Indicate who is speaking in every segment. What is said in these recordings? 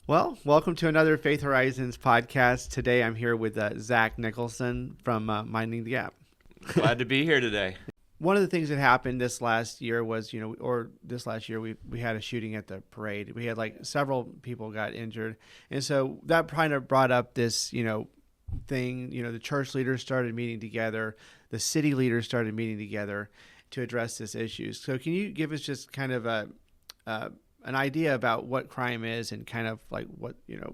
Speaker 1: Well, welcome to another Faith Horizons podcast. Today I'm here with Zack Nicholson from Minding the Gap.
Speaker 2: Glad to be here today.
Speaker 1: One of the things that happened this last year was, we had a shooting at the parade. We had several people got injured. And so that kind of brought up this, thing, the church leaders started meeting together. The city leaders started meeting together to address this issue. So can you give us just kind of an idea about what crime is and kind of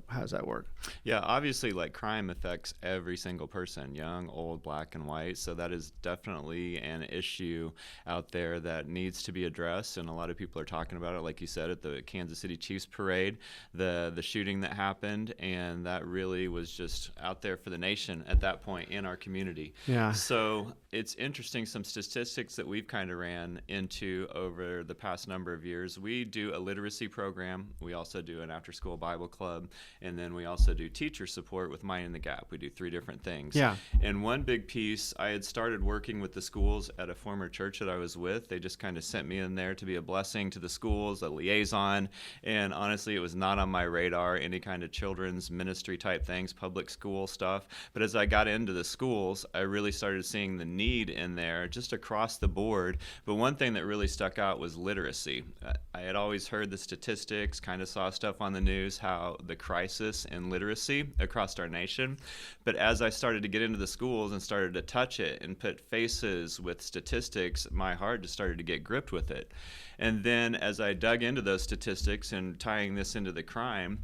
Speaker 1: how does that work?
Speaker 2: Yeah, obviously, crime affects every single person, young, old, black, and white. So that is definitely an issue out there that needs to be addressed. And a lot of people are talking about it, like you said, at the Kansas City Chiefs parade, the shooting that happened. And that really was just out there for the nation at that point in our community.
Speaker 1: Yeah.
Speaker 2: So it's interesting, some statistics that we've kind of ran into over the past number of years. We do a literacy program. We also do an after-school Bible club, and then we also do teacher support with Minding the Gap. We do 3 different things.
Speaker 1: Yeah.
Speaker 2: And one big piece, I had started working with the schools at a former church that I was with. They just kind of sent me in there to be a blessing to the schools, a liaison, and honestly, it was not on my radar, any kind of children's ministry type things, public school stuff. But as I got into the schools, I really started seeing the need in there just across the board. But one thing that really stuck out was literacy. I had always heard the statistics, kind of saw stuff on the news, how the crisis in literacy across our nation. But as I started to get into the schools and started to touch it and put faces with statistics, my heart just started to get gripped with it. And then as I dug into those statistics and tying this into the crime,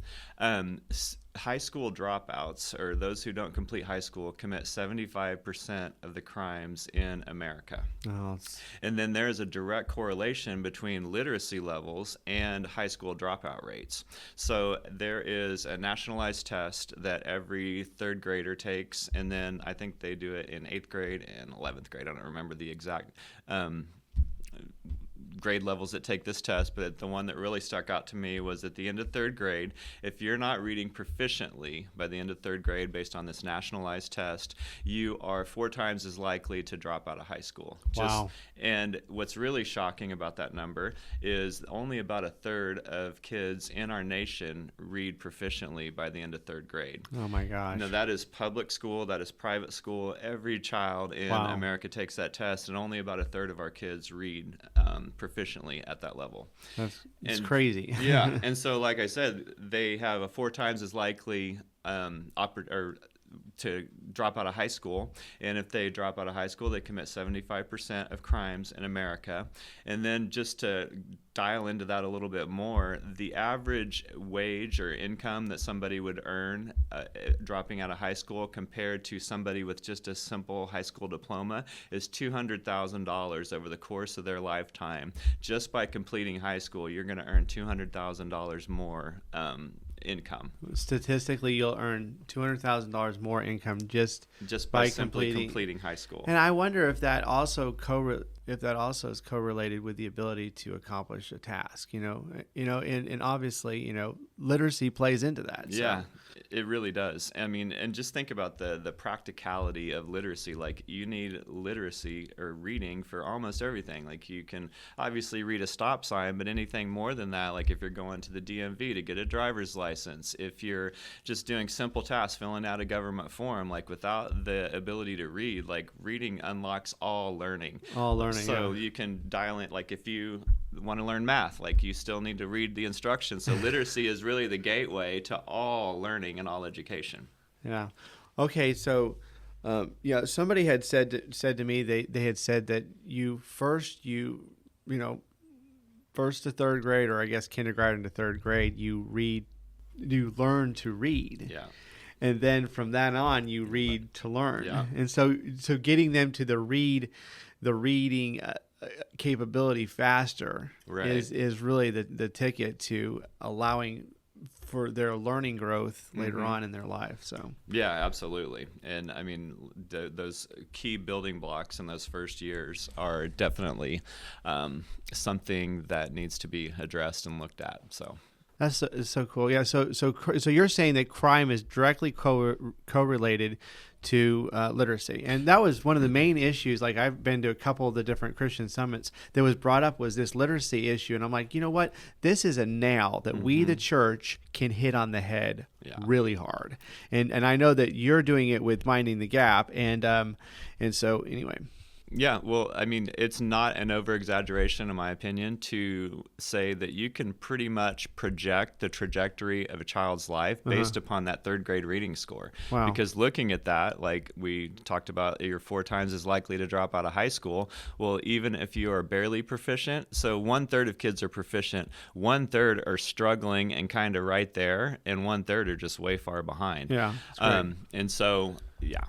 Speaker 2: high school dropouts, or those who don't complete high school, commit 75% of the crimes in America.
Speaker 1: Oh,
Speaker 2: and then there is a direct correlation between literacy levels and high school dropout rates. So there is a nationalized test that every 3rd grader takes, and then I think they do it in 8th grade and 11th grade. I don't remember the exact grade levels that take this test, but the one that really stuck out to me was at the end of 3rd grade, if you're not reading proficiently by the end of 3rd grade based on this nationalized test, you are 4 times as likely to drop out of high school.
Speaker 1: Wow.
Speaker 2: And what's really shocking about that number is only about 1/3 of kids in our nation read proficiently by the end of 3rd grade.
Speaker 1: Oh my gosh.
Speaker 2: Now, that is public school, that is private school. Every child in America takes that test, and only about 1/3 of our kids read proficiently at that level.
Speaker 1: It's crazy.
Speaker 2: Yeah, and so like I said, they have a 4 times as likely to drop out of high school, and if they drop out of high school, they commit 75% of crimes in America. And then just to dial into that a little bit more, the average wage or income that somebody would earn dropping out of high school compared to somebody with just a simple high school diploma is $200,000 over the course of their lifetime. Just by completing high school, you're going to earn $200,000 more income.
Speaker 1: Statistically, you'll earn $200,000 more income just
Speaker 2: by simply completing high school.
Speaker 1: And I wonder if that also is correlated with the ability to accomplish a task. And obviously, literacy plays into that. So.
Speaker 2: Yeah, it really does. I mean, and just think about the practicality of literacy. Like, you need literacy or reading for almost everything. Like, you can obviously read a stop sign, but anything more than that, like if you're going to the DMV to get a driver's license, if you're just doing simple tasks, filling out a government form, like without the ability to read, like reading unlocks all learning. So you can dial in, like if you want to learn math, like you still need to read the instructions. So literacy is really the gateway to all learning and all education.
Speaker 1: Yeah. Okay. So, somebody had said to me, they had said that first to 3rd grade, or I guess kindergarten to 3rd grade, you learn to read.
Speaker 2: Yeah.
Speaker 1: And then from that on, you read to learn.
Speaker 2: Yeah.
Speaker 1: And so getting them to the reading capability faster is really the ticket to allowing for their learning growth later on in their life. So
Speaker 2: yeah, absolutely. And I mean, those key building blocks in those first years are definitely something that needs to be addressed and looked at. So
Speaker 1: That's so cool. Yeah. So you're saying that crime is directly correlated to literacy, and that was one of the main issues. Like, I've been to a couple of the different Christian summits that was brought up was this literacy issue, and I'm like, you know what? This is a nail that we, the church, can hit on the head really hard. And I know that you're doing it with Minding the Gap, and so anyway.
Speaker 2: Yeah, well, I mean, it's not an over-exaggeration, in my opinion, to say that you can pretty much project the trajectory of a child's life based upon that third grade reading score.
Speaker 1: Wow.
Speaker 2: Because looking at that, like we talked about, you're 4 times as likely to drop out of high school. Well, even if you are barely proficient, so 1/3 of kids are proficient, 1/3 are struggling and kind of right there, and 1/3 are just way far behind.
Speaker 1: Yeah.
Speaker 2: And so, yeah.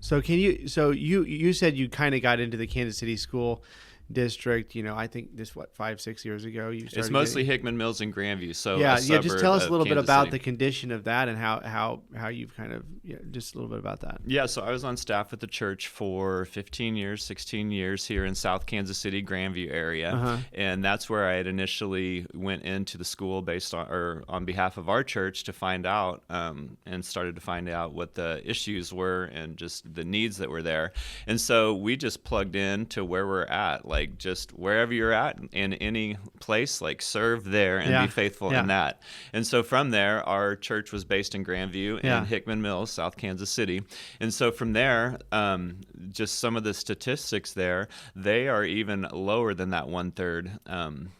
Speaker 1: So you said you kind of got into the Kansas City school district, I think this 5-6 years ago you started.
Speaker 2: It's mostly Hickman Mills and Grandview. So
Speaker 1: just tell us a little bit about the
Speaker 2: City.
Speaker 1: condition of that and how you've kind of just a little bit about that.
Speaker 2: Yeah, so I was on staff at the church for 15 years, 16 years here in South Kansas City, Grandview area, and that's where I had initially went into the school on behalf of our church to find out and started to find out what the issues were and just the needs that were there, and so we just plugged in to where we're at. Like, just wherever you're at in any place, like, serve there and be faithful in that. And so from there, our church was based in Grandview and Hickman Mills, South Kansas City. And so from there, just some of the statistics there, they are even lower than that 1/3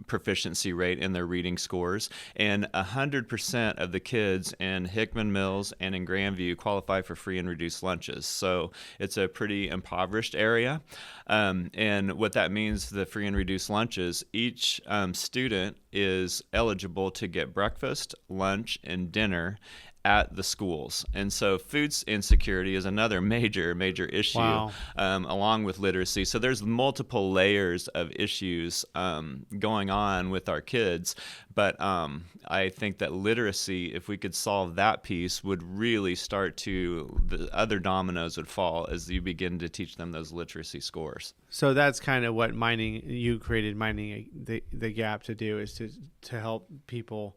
Speaker 2: proficiency rate in their reading scores, and 100% of the kids in Hickman Mills and in Grandview qualify for free and reduced lunches. So it's a pretty impoverished area, and what that means, the free and reduced lunches, each student is eligible to get breakfast, lunch, and dinner at the schools. And so food insecurity is another major issue, along with literacy. So there's multiple layers of issues going on with our kids. But I think that literacy, if we could solve that piece, would really the other dominoes would fall as you begin to teach them those literacy scores.
Speaker 1: So that's kind of what you created Minding the Gap to do, is to help people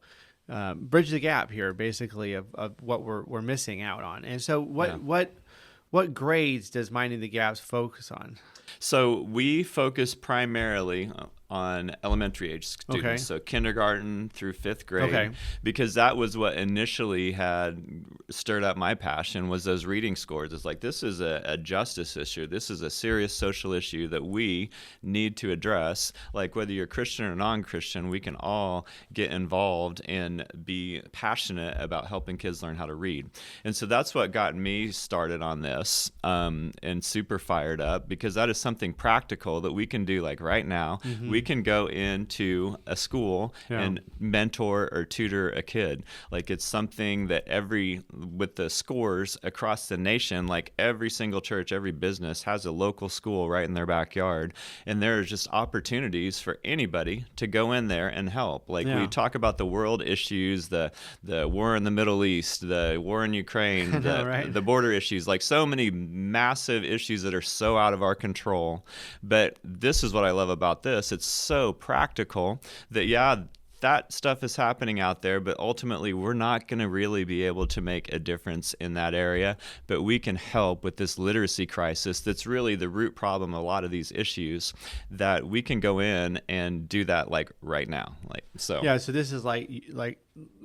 Speaker 1: bridge the gap here, basically, of what we're missing out on. And so what grades does Minding the Gaps focus on?
Speaker 2: So we focus primarily on elementary age students, so kindergarten through 5th grade, because that was what initially had stirred up my passion, was those reading scores. It's like, this is a justice issue. This is a serious social issue that we need to address. Like, whether you're Christian or non-Christian, we can all get involved and be passionate about helping kids learn how to read. And so that's what got me started on this, and super fired up, because that is something practical that we can do, like, right now. We can go into a school and mentor or tutor a kid. Like, it's something that with the scores across the nation, like, every single church, every business has a local school right in their backyard. And there are just opportunities for anybody to go in there and help. Like, we talk about the world issues, the war in the Middle East, the war in Ukraine, the border issues, like, so many massive issues that are so out of our control. But this is what I love about this. It's so practical that, that stuff is happening out there, but ultimately we're not going to really be able to make a difference in that area. But we can help with this literacy crisis that's really the root problem of a lot of these issues, that we can go in and do that, like, right now. So this is like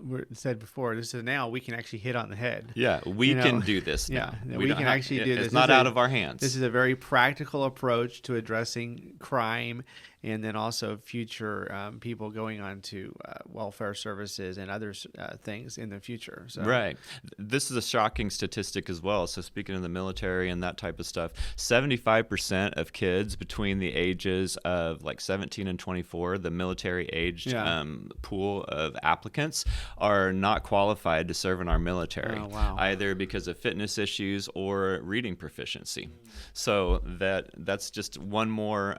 Speaker 2: we said before, this is now we can actually hit on the head. Yeah, we can do this now.
Speaker 1: We can actually do this.
Speaker 2: It's not out of our hands.
Speaker 1: This is a very practical approach to addressing crime, and then also future people going on to welfare services and other things in the future. So.
Speaker 2: Right. This is a shocking statistic as well. So speaking of the military and that type of stuff, 75% of kids between the ages of 17 and 24, the military-aged pool of applicants, are not qualified to serve in our military, either because of fitness issues or reading proficiency. So that's just one more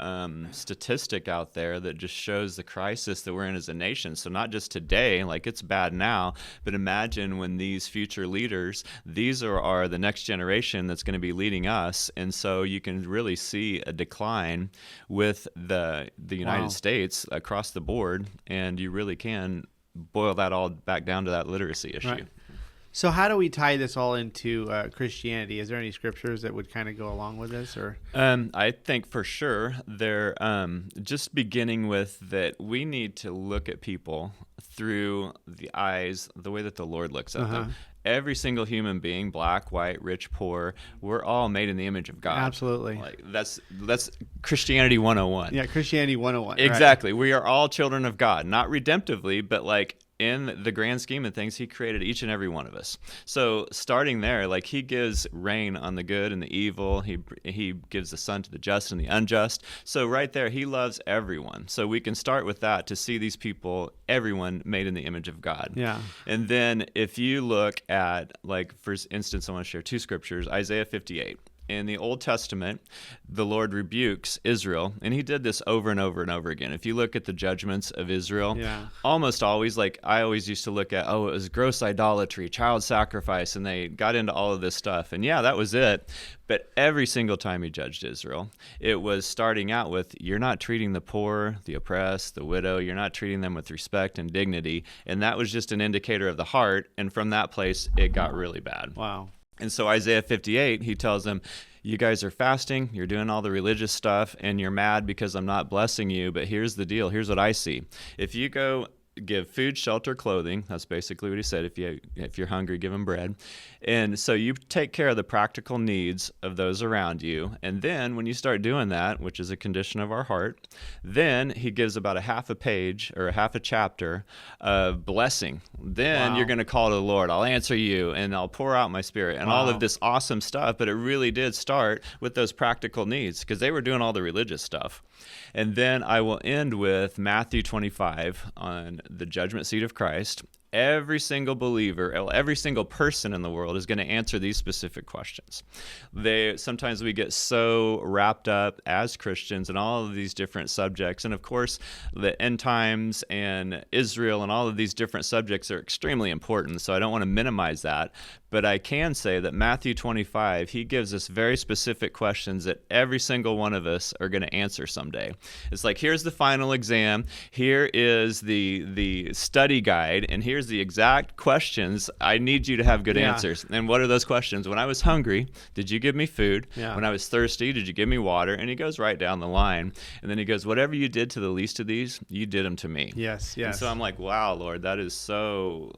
Speaker 2: statistic out there that just shows the crisis that we're in as a nation. So not just today, like, it's bad now, but imagine when these future leaders, these are the next generation that's going to be leading us. And so you can really see a decline with the United States across the board, and you really can boil that all back down to that literacy issue.
Speaker 1: Right. So how do we tie this all into Christianity? Is there any scriptures that would kind of go along with this, or?
Speaker 2: I think for sure they're just beginning with that we need to look at people through the eyes, the way that the Lord looks at them. Every single human being, black, white, rich, poor, we're all made in the image of God.
Speaker 1: Absolutely.
Speaker 2: Like that's Christianity 101.
Speaker 1: Yeah, Christianity 101.
Speaker 2: Exactly.
Speaker 1: Right.
Speaker 2: We are all children of God, not redemptively, but like in the grand scheme of things, he created each and every one of us. So starting there, like he gives rain on the good and the evil. He gives the sun to the just and the unjust. So right there, he loves everyone. So we can start with that to see these people, everyone made in the image of God.
Speaker 1: Yeah.
Speaker 2: And then if you look at, like, for instance, I want to share two scriptures, Isaiah 58. In the Old Testament, the Lord rebukes Israel, and he did this over and over and over again. If you look at the judgments of Israel, almost always, like I always used to look at, it was gross idolatry, child sacrifice, and they got into all of this stuff. And yeah, that was it. But every single time he judged Israel, it was starting out with, you're not treating the poor, the oppressed, the widow, you're not treating them with respect and dignity. And that was just an indicator of the heart. And from that place, it got really bad.
Speaker 1: Wow.
Speaker 2: And so Isaiah 58, he tells them, you guys are fasting, you're doing all the religious stuff, and you're mad because I'm not blessing you, but here's the deal, here's what I see. If you go give food, shelter, clothing, that's basically what he said, if you're hungry, give them bread. And so you take care of the practical needs of those around you, and then when you start doing that, which is a condition of our heart, then he gives about a half a page or a half a chapter of blessing. Then you're going to call to the Lord, I'll answer you, and I'll pour out my spirit, and all of this awesome stuff. But it really did start with those practical needs, because they were doing all the religious stuff. And then I will end with Matthew 25 on the judgment seat of Christ. Every single believer, every single person in the world is going to answer these specific questions. Sometimes we get so wrapped up as Christians in all of these different subjects. And of course, the end times and Israel and all of these different subjects are extremely important. So I don't want to minimize that. But I can say that Matthew 25, he gives us very specific questions that every single one of us are going to answer someday. It's like, here's the final exam, here is the study guide, and here's the exact questions. I need you to have good answers. And what are those questions? When I was hungry, did you give me food? When I was thirsty, did you give me water? And he goes right down the line. And then he goes, whatever you did to the least of these, you did them to me.
Speaker 1: Yes.
Speaker 2: And so I'm like, wow, Lord, that is so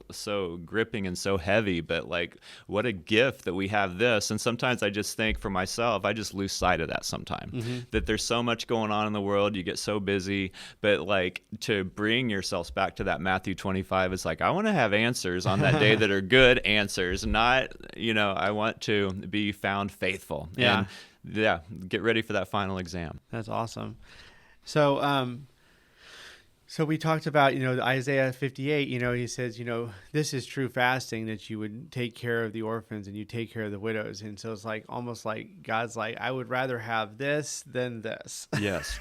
Speaker 2: gripping and so heavy, but like, what a gift that we have this. And sometimes I just think for myself, I just lose sight of that sometimes, that there's so much going on in the world. You get so busy, but like to bring yourselves back to that Matthew 25, it's like, I want to have answers on that day that are good answers, not, I want to be found faithful. And get ready for that final exam.
Speaker 1: That's awesome. So we talked about, Isaiah 58, he says, this is true fasting, that you would take care of the orphans and you take care of the widows. And so it's like, almost like God's like, I would rather have this than this.
Speaker 2: Yes.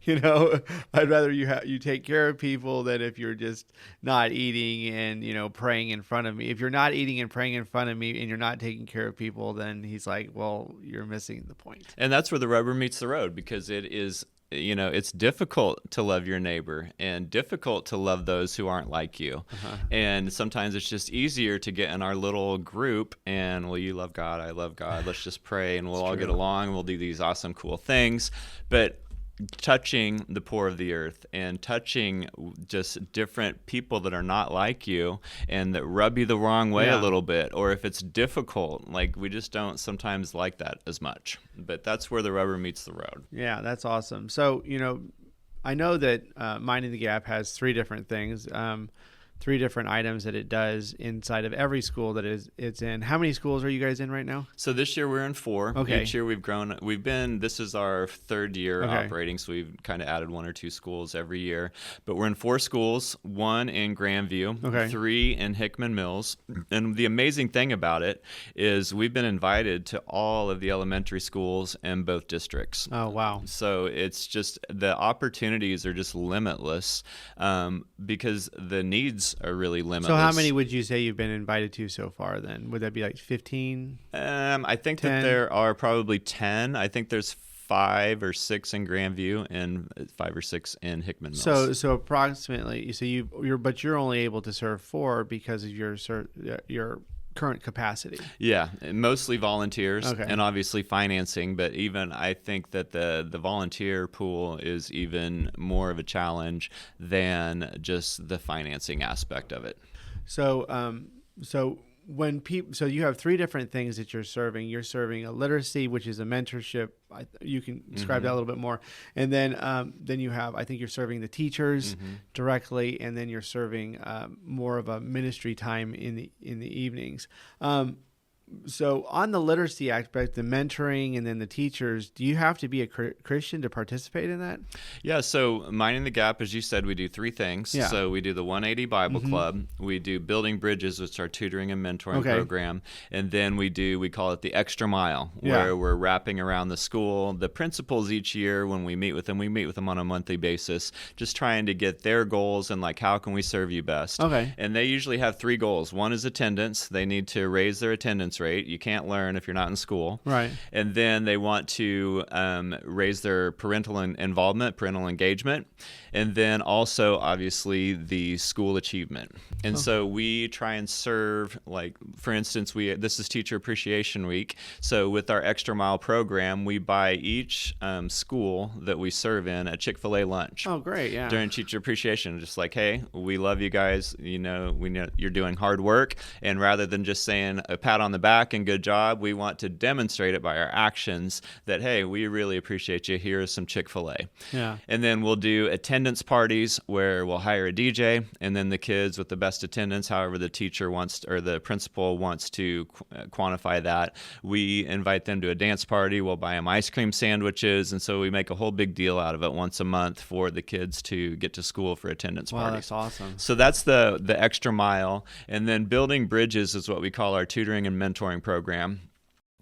Speaker 1: I'd rather you take care of people than if you're just not eating and, praying in front of me. If you're not eating and praying in front of me and you're not taking care of people, then he's like, well, you're missing the point.
Speaker 2: And that's where the rubber meets the road, because it is, it's difficult to love your neighbor and difficult to love those who aren't like you. And sometimes it's just easier to get in our little group and, well, you love God, I love God, let's just pray and we'll all get along and we'll do these awesome, cool things. But touching the poor of the earth and touching just different people that are not like you and that rub you the wrong way a little bit, or if it's difficult, like we just don't sometimes like that as much. But that's where the rubber meets the road.
Speaker 1: Yeah, that's awesome. So, I know that Minding the Gap has three different things. 3 different items that it does inside of every school that it's in. How many schools are you guys in right now?
Speaker 2: So this year we're in 4.
Speaker 1: Okay.
Speaker 2: Each year we've grown. This is our 3rd year operating, so we've kind of added 1 or 2 schools every year. But we're in 4 schools, 1 in Grandview, 3 in Hickman Mills. And the amazing thing about it is we've been invited to all of the elementary schools in both districts.
Speaker 1: Oh, wow.
Speaker 2: So it's just, the opportunities are just limitless because the needs are really limitless.
Speaker 1: So how many would you say you've been invited to so far then? Would that be like 15?
Speaker 2: I think
Speaker 1: 10?
Speaker 2: that there are probably 10. I think there's 5 or 6 in Grandview and 5 or 6 in Hickman Mills.
Speaker 1: So approximately, so you're only able to serve 4 because of your current capacity.
Speaker 2: Yeah, mostly volunteers,
Speaker 1: Okay.
Speaker 2: and obviously financing, but even I think that the volunteer pool is even more of a challenge than just the financing aspect of it.
Speaker 1: So when so you have 3 different things that you're serving. You're serving a literacy, which is a mentorship. You can describe that a little bit more. And then you have, I think you're serving the teachers directly, and then you're serving more of a ministry time in the evenings. So on the literacy aspect, the mentoring, and then the teachers, do you have to be a Christian to participate in that?
Speaker 2: Yeah, so Minding the Gap, as you said, we do 3 things.
Speaker 1: Yeah.
Speaker 2: So we do the 180 Bible Club, we do Building Bridges, which is our tutoring and mentoring program, and then we call it the Extra Mile, where we're wrapping around the school. The principals each year, when we meet with them on a monthly basis, just trying to get their goals and like, how can we serve you best?
Speaker 1: Okay.
Speaker 2: And they usually have 3 goals. One is attendance. They need to raise their attendance rate. You can't learn if you're not in school.
Speaker 1: Right.
Speaker 2: And then they want to raise their parental involvement, parental engagement, and then also obviously the school achievement. And so we try and serve, like, for instance, this is Teacher Appreciation Week. So with our Extra Mile program, we buy each school that we serve in a Chick-fil-A lunch.
Speaker 1: Oh, great. Yeah.
Speaker 2: During Teacher Appreciation, just like, hey, we love you guys. We know you're doing hard work. And rather than just saying a pat on the back and good job, we want to demonstrate it by our actions that, hey, we really appreciate you. Here's some Chick-fil-A.
Speaker 1: Yeah.
Speaker 2: And then we'll do attendance parties where we'll hire a DJ, and then the kids with the best attendance, however the teacher wants or the principal wants to quantify that, we invite them to a dance party. We'll buy them ice cream sandwiches, and so we make a whole big deal out of it once a month for the kids to get to school for attendance
Speaker 1: Wow,
Speaker 2: parties.
Speaker 1: that's awesome.
Speaker 2: So that's the Extra Mile. And then Building Bridges is what we call our tutoring and mentoring program.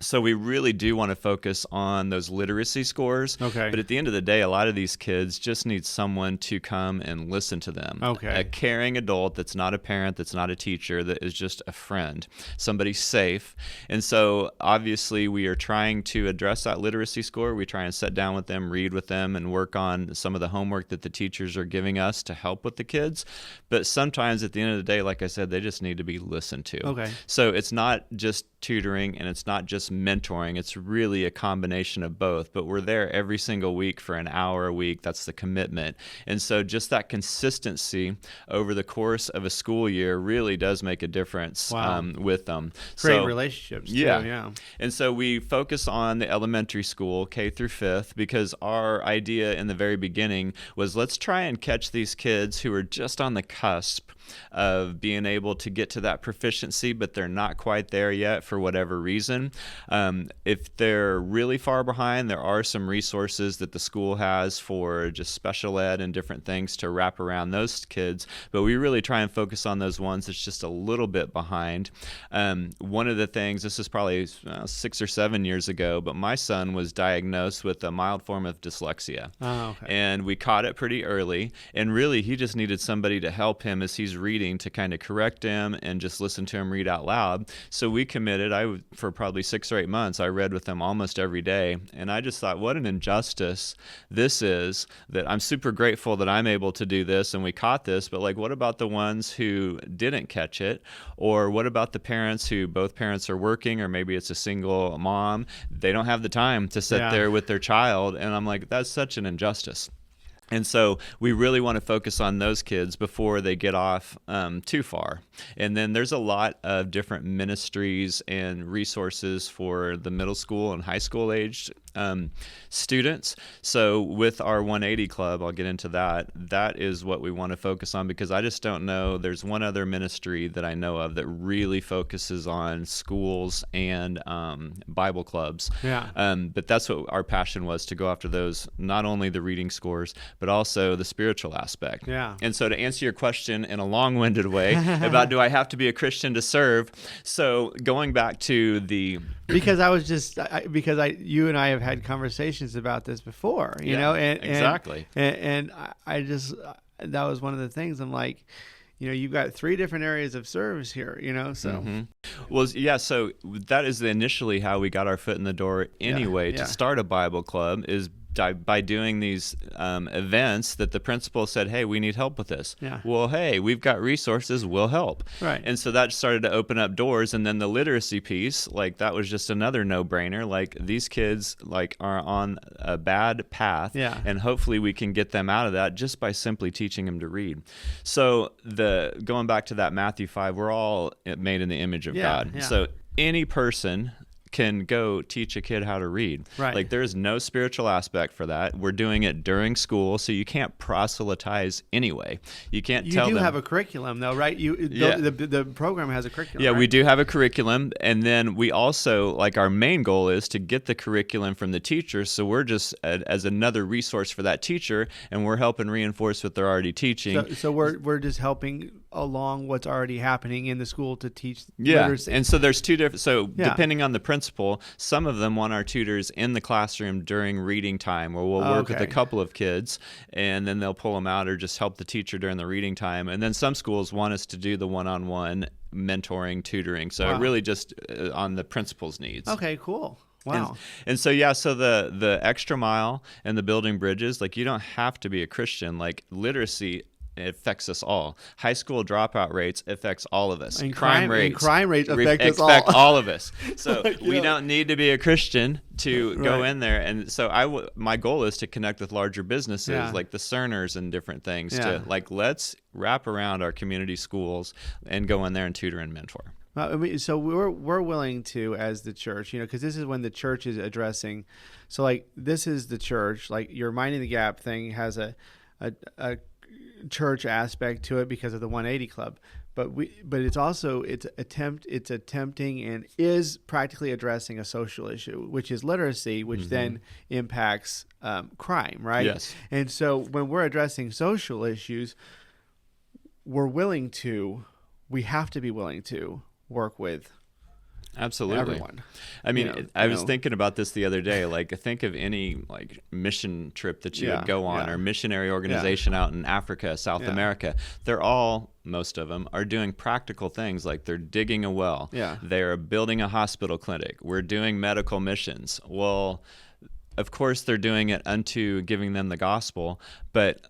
Speaker 2: So we really do want to focus on those literacy scores.
Speaker 1: Okay.
Speaker 2: But at the end of the day, a lot of these kids just need someone to come and listen to them.
Speaker 1: Okay.
Speaker 2: A caring adult that's not a parent, that's not a teacher, that is just a friend, somebody safe. And so obviously we are trying to address that literacy score. We try and sit down with them, read with them, and work on some of the homework that the teachers are giving us to help with the kids. But sometimes at the end of the day, like I said, they just need to be listened to.
Speaker 1: Okay.
Speaker 2: So it's not just tutoring and it's not just mentoring. It's really a combination of both, but we're there every single week for an hour a week. That's the commitment. And so just that consistency over the course of a school year really does make a difference.
Speaker 1: Wow.
Speaker 2: With them.
Speaker 1: Great
Speaker 2: So,
Speaker 1: relationships too.
Speaker 2: yeah.
Speaker 1: Yeah.
Speaker 2: And so we focus on the elementary school, K through 5th, because our idea in the very beginning was, let's try and catch these kids who are just on the cusp of being able to get to that proficiency, but they're not quite there yet for whatever reason. If they're really far behind, there are some resources that the school has for just special ed and different things to wrap around those kids, but we really try and focus on those ones that's just a little bit behind. One of the things, this is probably 6 or 7 years ago, but my son was diagnosed with a mild form of dyslexia.
Speaker 1: Oh, okay.
Speaker 2: And we caught it pretty early, and really he just needed somebody to help him as he's reading, to kind of correct him and just listen to him read out loud. So we committed, for probably 6 or 8 months, I read with him almost every day, and I just thought, what an injustice this is, that I'm super grateful that I'm able to do this and we caught this, but like, what about the ones who didn't catch it? Or what about the parents who both parents are working, or maybe it's a single mom, they don't have the time to sit there with their child, and I'm like, that's such an injustice. And so we really want to focus on those kids before they get off too far. And then there's a lot of different ministries and resources for the middle school and high school aged students. So with our 180 Club, I'll get into that. That is what we want to focus on, because I just don't know. There's one other ministry that I know of that really focuses on schools and Bible clubs.
Speaker 1: Yeah.
Speaker 2: But that's what our passion was, to go after those, not only the reading scores, but also the spiritual aspect.
Speaker 1: Yeah.
Speaker 2: And so to answer your question in a long-winded way about, do I have to be a Christian to serve? So going back to the...
Speaker 1: Because you and I have had conversations about this before, you know, and
Speaker 2: exactly.
Speaker 1: And I just, that was one of the things I'm like, you've got 3 different areas of service here, so.
Speaker 2: Well, yeah, so that is initially how we got our foot in the door anyway to start a Bible club, is by doing these events that the principal said, hey, we need help with this.
Speaker 1: Yeah.
Speaker 2: Well, hey, we've got resources, we'll help.
Speaker 1: Right.
Speaker 2: And so that started to open up doors. And then the literacy piece, like that was just another no-brainer. Like these kids like are on a bad path, and hopefully we can get them out of that just by simply teaching them to read. So going back to that Matthew 5, we're all made in the image of God.
Speaker 1: Yeah.
Speaker 2: So any person can go teach a kid how to read.
Speaker 1: Right.
Speaker 2: Like there's no spiritual aspect for that. We're doing it during school, so you can't proselytize anyway. You can't tell them.
Speaker 1: You do have a curriculum, though, right? The program has a curriculum.
Speaker 2: Yeah,
Speaker 1: right?
Speaker 2: we do have a curriculum, and then we also, like, our main goal is to get the curriculum from the teachers, so we're just as another resource for that teacher, and we're helping reinforce what they're already teaching.
Speaker 1: So we're just helping along what's already happening in the school to teach literacy.
Speaker 2: And so there's two different, depending on the principal, some of them want our tutors in the classroom during reading time, where we'll work with a couple of kids, and then they'll pull them out or just help the teacher during the reading time. And then some schools want us to do the one-on-one mentoring, tutoring. So it really just on the principal's needs.
Speaker 1: Okay, cool. Wow.
Speaker 2: And so the extra mile and the building bridges, like you don't have to be a Christian. Like literacy, it affects us all. High school dropout rates affects all of us.
Speaker 1: And crime rates affect us all.
Speaker 2: all of us. So we don't need to be a Christian to go in there. And so my goal is to connect with larger businesses like the Cerners and different things to let's wrap around our community schools and go in there and tutor and mentor.
Speaker 1: So we're willing to, as the church, because this is when the church is addressing. So like this is the church, like your Minding the Gap thing has a church aspect to it because of the 180 Club, but it's also it's attempting and is practically addressing a social issue, which is literacy, which then impacts crime, right?
Speaker 2: Yes.
Speaker 1: And so when we're addressing social issues, we have to be willing to work with
Speaker 2: absolutely
Speaker 1: everyone.
Speaker 2: I mean, I was thinking about this the other day. Like, think of any mission trip that you would go on, or missionary organization out in Africa, South America. Most of them are doing practical things, like they're digging a well. Yeah. They're building a hospital clinic. We're doing medical missions. Well, of course they're doing it unto giving them the gospel, but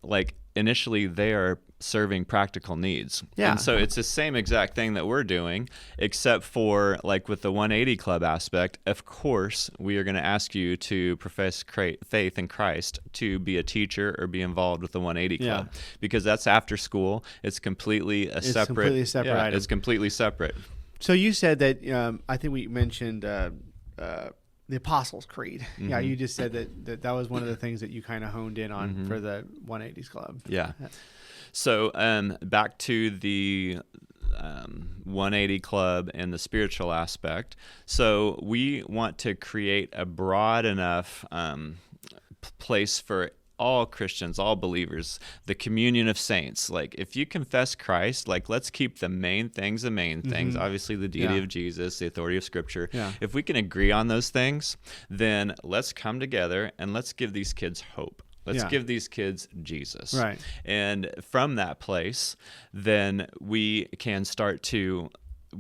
Speaker 2: initially they are serving practical needs. Yeah. And so it's the same exact thing that we're doing, except for with the 180 Club aspect. Of course, we are going to ask you to profess faith in Christ to be a teacher or be involved with the 180 Club, because that's after school. It's completely separate item. It's completely separate.
Speaker 1: So you said that I think we mentioned the Apostles' Creed. Mm-hmm. Yeah, you just said that was one of the things that you kind of honed in on for the 180s Club.
Speaker 2: Yeah. So back to the 180 Club and the spiritual aspect. So we want to create a broad enough place for all Christians, all believers, the communion of saints. If you confess Christ, let's keep the main things the main things. Obviously, the deity of Jesus, the authority of Scripture. Yeah. If we can agree on those things, then let's come together and let's give these kids hope. Let's give these kids Jesus. Right. And from that place, then we can start to,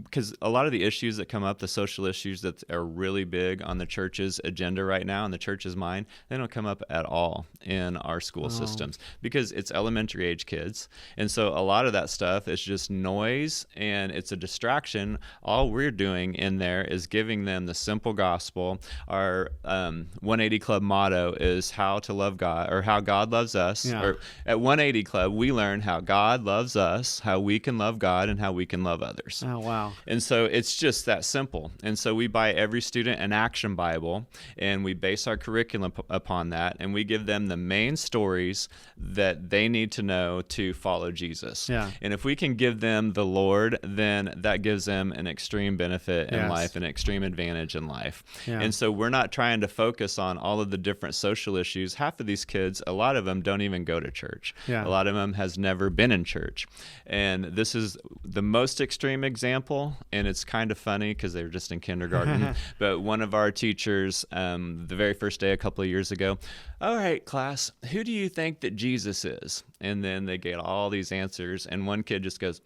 Speaker 2: because a lot of the issues that come up, the social issues that are really big on the church's agenda right now, in the church's mind, they don't come up at all in our school systems, because it's elementary age kids. And so a lot of that stuff is just noise and it's a distraction. All we're doing in there is giving them the simple gospel. Our 180 Club motto is how to love God, or how God loves us. Yeah. Or at 180 Club, we learn how God loves us, how we can love God, and how we can love others.
Speaker 1: Oh, wow.
Speaker 2: And so it's just that simple. And so we buy every student an action Bible, and we base our curriculum upon that, and we give them the main stories that they need to know to follow Jesus. Yeah. And if we can give them the Lord, then that gives them an extreme benefit in life, an extreme advantage in life. Yeah. And so we're not trying to focus on all of the different social issues. Half of these kids, a lot of them don't even go to church. Yeah. A lot of them has never been in church. And this is the most extreme example beautiful, and it's kind of funny because they were just in kindergarten. But one of our teachers, the very first day a couple of years ago, all right, class, who do you think that Jesus is? And then they get all these answers, and one kid just goes,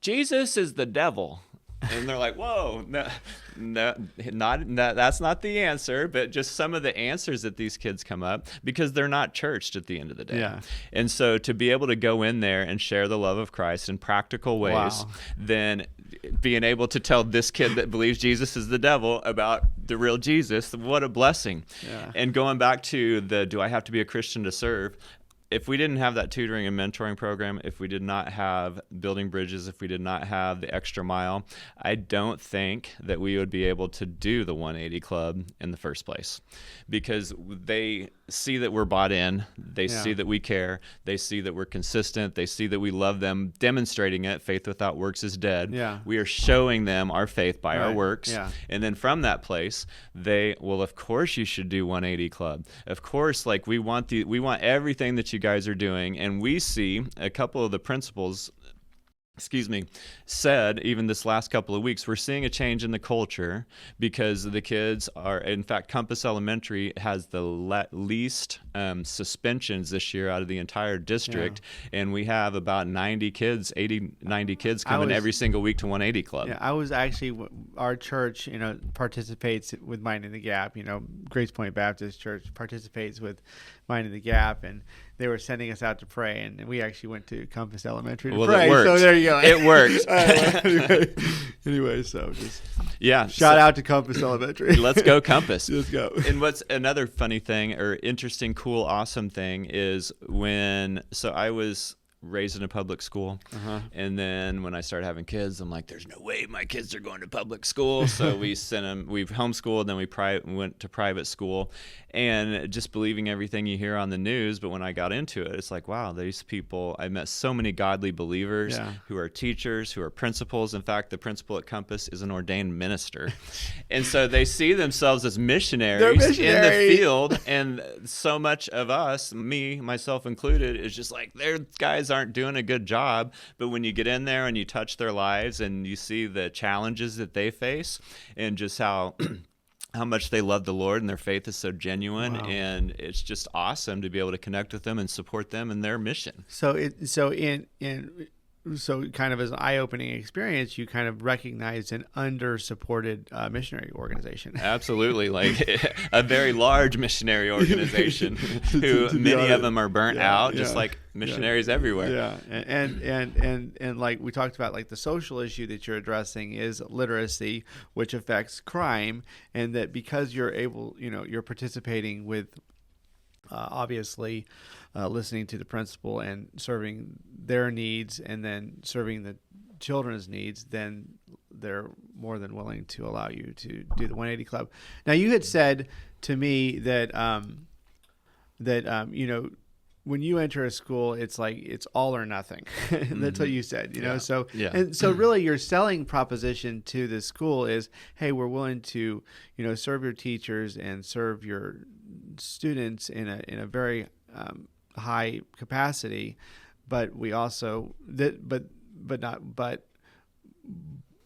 Speaker 2: Jesus is the devil. And they're like, whoa, that's not the answer, but just some of the answers that these kids come up, because they're not churched at the end of the day.
Speaker 1: Yeah.
Speaker 2: And so to be able to go in there and share the love of Christ in practical ways, then being able to tell this kid that believes Jesus is the devil about the real Jesus, what a blessing.
Speaker 1: Yeah.
Speaker 2: And going back to do I have to be a Christian to serve? If we didn't have that tutoring and mentoring program, if we did not have Building Bridges, if we did not have the extra mile, I don't think that we would be able to do the 180 Club in the first place, because they see that we're bought in. They see that we care. They see that we're consistent. They see that we love them, demonstrating it. Faith without works is dead.
Speaker 1: Yeah.
Speaker 2: We are showing them our faith by our works.
Speaker 1: Yeah.
Speaker 2: And then from that place, of course you should do 180 Club. Of course, like we want everything that you guys are doing. And we see a couple of the principals said, even this last couple of weeks, we're seeing a change in the culture because the kids are, in fact, Compass Elementary has the least suspensions this year out of the entire district. Yeah. And we have about 90 kids coming every single week to 180 Club.
Speaker 1: Yeah, I was actually, our church, participates with Minding the Gap. Grace Point Baptist Church participates with Minding the Gap, and they were sending us out to pray, and we actually went to Compass Elementary to pray.
Speaker 2: It worked.
Speaker 1: So there you go.
Speaker 2: It worked.
Speaker 1: Anyway, so just
Speaker 2: shout
Speaker 1: out to Compass Elementary.
Speaker 2: Let's go Compass.
Speaker 1: Let's go.
Speaker 2: And what's another funny thing or interesting, cool, awesome thing is so I was raised in a public school, and then when I started having kids, I'm like, there's no way my kids are going to public school. So we sent them, we've homeschooled, then we went to private school, and just believing everything you hear on the news. But when I got into it, it's like, wow, these people, I met so many godly believers who are teachers, who are principals. In fact, the principal at Compass is an ordained minister. And so they see themselves as missionaries in the field. And so much of us, me, myself included, is just like, their guys aren't doing a good job. But when you get in there and you touch their lives and you see the challenges that they face and just how much they love the Lord and their faith is so genuine, and it's just awesome to be able to connect with them and support them in their mission.
Speaker 1: So kind of as an eye-opening experience, you kind of recognize an under-supported missionary organization.
Speaker 2: Absolutely, like a very large missionary organization who many of them are burnt out, just like missionaries everywhere.
Speaker 1: Yeah, and like we talked about, like the social issue that you're addressing is literacy, which affects crime, and that because you're able, you're participating with obviously listening to the principal and serving their needs and then serving the children's needs, then they're more than willing to allow you to do the 180 Club. Now, you had said to me that when you enter a school, it's like it's all or nothing. That's what you said, So and so really your selling proposition to the school is, hey, we're willing to, serve your teachers and serve your students in a very high capacity, but we also but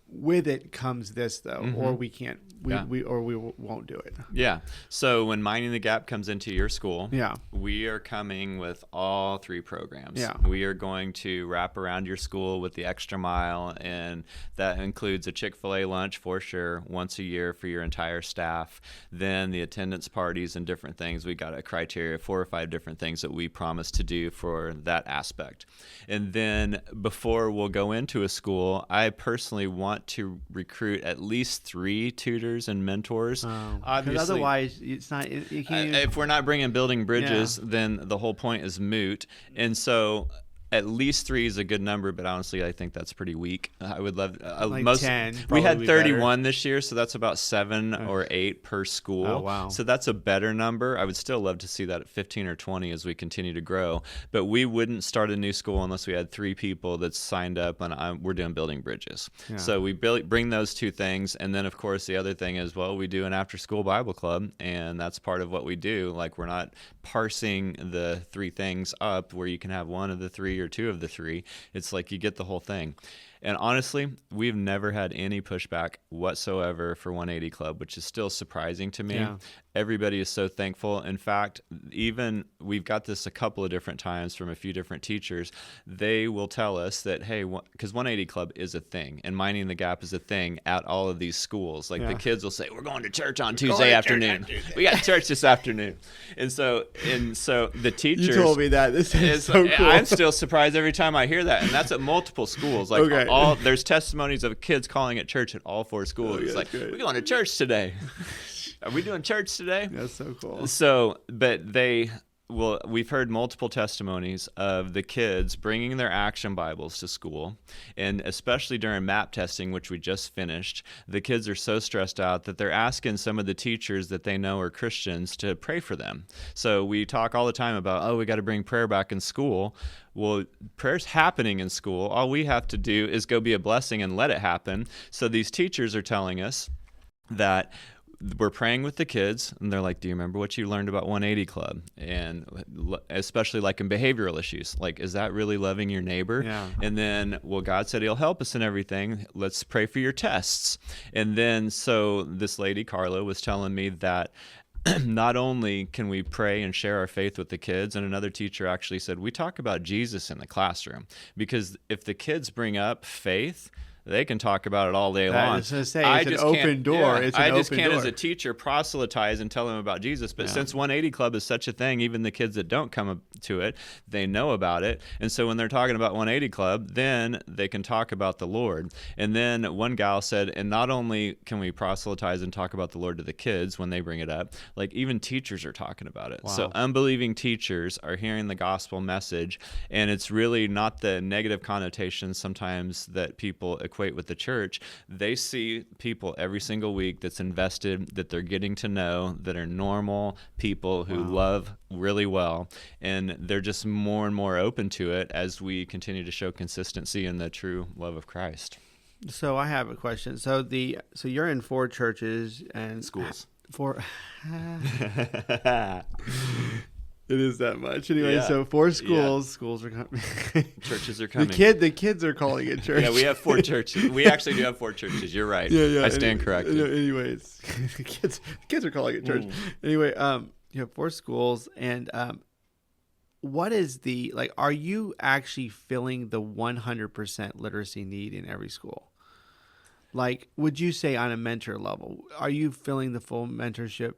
Speaker 1: with it comes this though, or we can't. We won't do it.
Speaker 2: Yeah. So when Minding the Gap comes into your school,
Speaker 1: we
Speaker 2: are coming with all three programs.
Speaker 1: Yeah.
Speaker 2: We are going to wrap around your school with the extra mile, and that includes a Chick-fil-A lunch for sure, once a year for your entire staff. Then the attendance parties and different things. We got a criteria, 4 or 5 different things that we promise to do for that aspect. And then before we'll go into a school, I personally want to recruit at least 3 tutors and mentors.
Speaker 1: Obviously, otherwise it's not.
Speaker 2: If we're not bringing Building Bridges, then the whole point is moot. And so at least 3 is a good number, but honestly, I think that's pretty weak. I would love
Speaker 1: like 10.
Speaker 2: We had 31 this year, so that's about 7 or 8 per school.
Speaker 1: Oh, wow.
Speaker 2: So that's a better number. I would still love to see that at 15 or 20 as we continue to grow. But we wouldn't start a new school unless we had 3 people that signed up, and we're doing Building Bridges. Yeah. So we bring those 2 things, and then of course the other thing is, we do an after-school Bible club, and that's part of what we do. Like, we're not parsing the 3 things up where you can have 1 of the 3 or 2 of the 3. It's like you get the whole thing. And honestly, we've never had any pushback whatsoever for 180 Club, which is still surprising to me.
Speaker 1: Yeah.
Speaker 2: Everybody is so thankful. In fact, even we've got this a couple of different times from a few different teachers. They will tell us that, hey, because 180 Club is a thing and Minding the Gap is a thing at all of these schools. Like the kids will say, we're going to church on Tuesday afternoon. We got church this afternoon. And so the teachers.
Speaker 1: You told me that. This is so cool.
Speaker 2: I'm still surprised every time I hear that. And that's at multiple schools. Like there's testimonies of kids calling at church at all 4 schools. It's like, we're going to church today. Are we doing church today?
Speaker 1: That's so cool.
Speaker 2: So, but we've heard multiple testimonies of the kids bringing their action Bibles to school, and especially during map testing, which we just finished, the kids are so stressed out that they're asking some of the teachers that they know are Christians to pray for them. So we talk all the time about, we got to bring prayer back in school. Well, prayer's happening in school. All we have to do is go be a blessing and let it happen. So these teachers are telling us that we're praying with the kids, and they're like, do you remember what you learned about 180 Club? And especially like in behavioral issues, like, is that really loving your neighbor?
Speaker 1: Yeah.
Speaker 2: And then, well, God said he'll help us in everything. Let's pray for your tests. And then, so this lady, Carla, was telling me that not only can we pray and share our faith with the kids, and another teacher actually said, we talk about Jesus in the classroom, because if the kids bring up faith, they can talk about it all day long.
Speaker 1: It's an open door. It's an
Speaker 2: I just
Speaker 1: open
Speaker 2: can't,
Speaker 1: door.
Speaker 2: as a teacher, proselytize and tell them about Jesus. But since 180 Club is such a thing, even the kids that don't come to it, they know about it. And so when they're talking about 180 Club, then they can talk about the Lord. And then one gal said, and not only can we proselytize and talk about the Lord to the kids when they bring it up, like even teachers are talking about it.
Speaker 1: Wow.
Speaker 2: So unbelieving teachers are hearing the gospel message, and it's really not the negative connotations sometimes that people equate with the church. They see people every single week that's invested, that they're getting to know, that are normal people who love really well, and they're just more and more open to it as we continue to show consistency in the true love of Christ.
Speaker 1: So I have a question. So you're in 4 churches and
Speaker 2: Schools.
Speaker 1: 4. It is that much. Anyway, so 4 schools. Yeah. Schools are coming.
Speaker 2: Churches are coming.
Speaker 1: The kids are calling it church.
Speaker 2: Yeah, we have 4 churches. We actually do have 4 churches. You're right. Yeah. I stand corrected.
Speaker 1: Anyways, the kids are calling it church. Anyway, you have 4 schools, and what is are you actually filling the 100% literacy need in every school? Like, would you say on a mentor level, are you filling the full mentorship?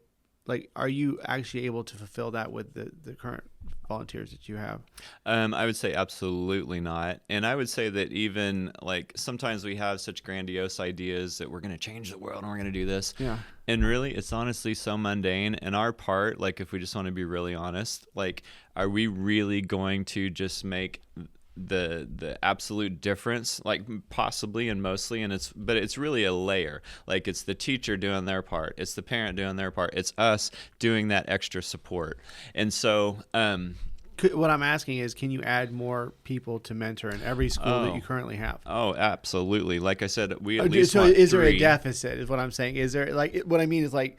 Speaker 1: Like, are you actually able to fulfill that with the current volunteers that you have?
Speaker 2: I would say absolutely not. And I would say that even like sometimes we have such grandiose ideas that we're going to change the world and we're going to do this. Yeah. And really, it's honestly so mundane. And our part, like if we just want to be really honest, like, are we really going to just make the absolute difference? Like possibly and mostly, but it's really a layer. Like it's the teacher doing their part, it's the parent doing their part, it's us doing that extra support. And so
Speaker 1: what I'm asking is, can you add more people to mentor in every school that you currently have?
Speaker 2: Oh, absolutely. Like I said, we at least
Speaker 1: so
Speaker 2: want
Speaker 1: is
Speaker 2: 3.
Speaker 1: there a deficit is what I'm saying? Is there what I mean is like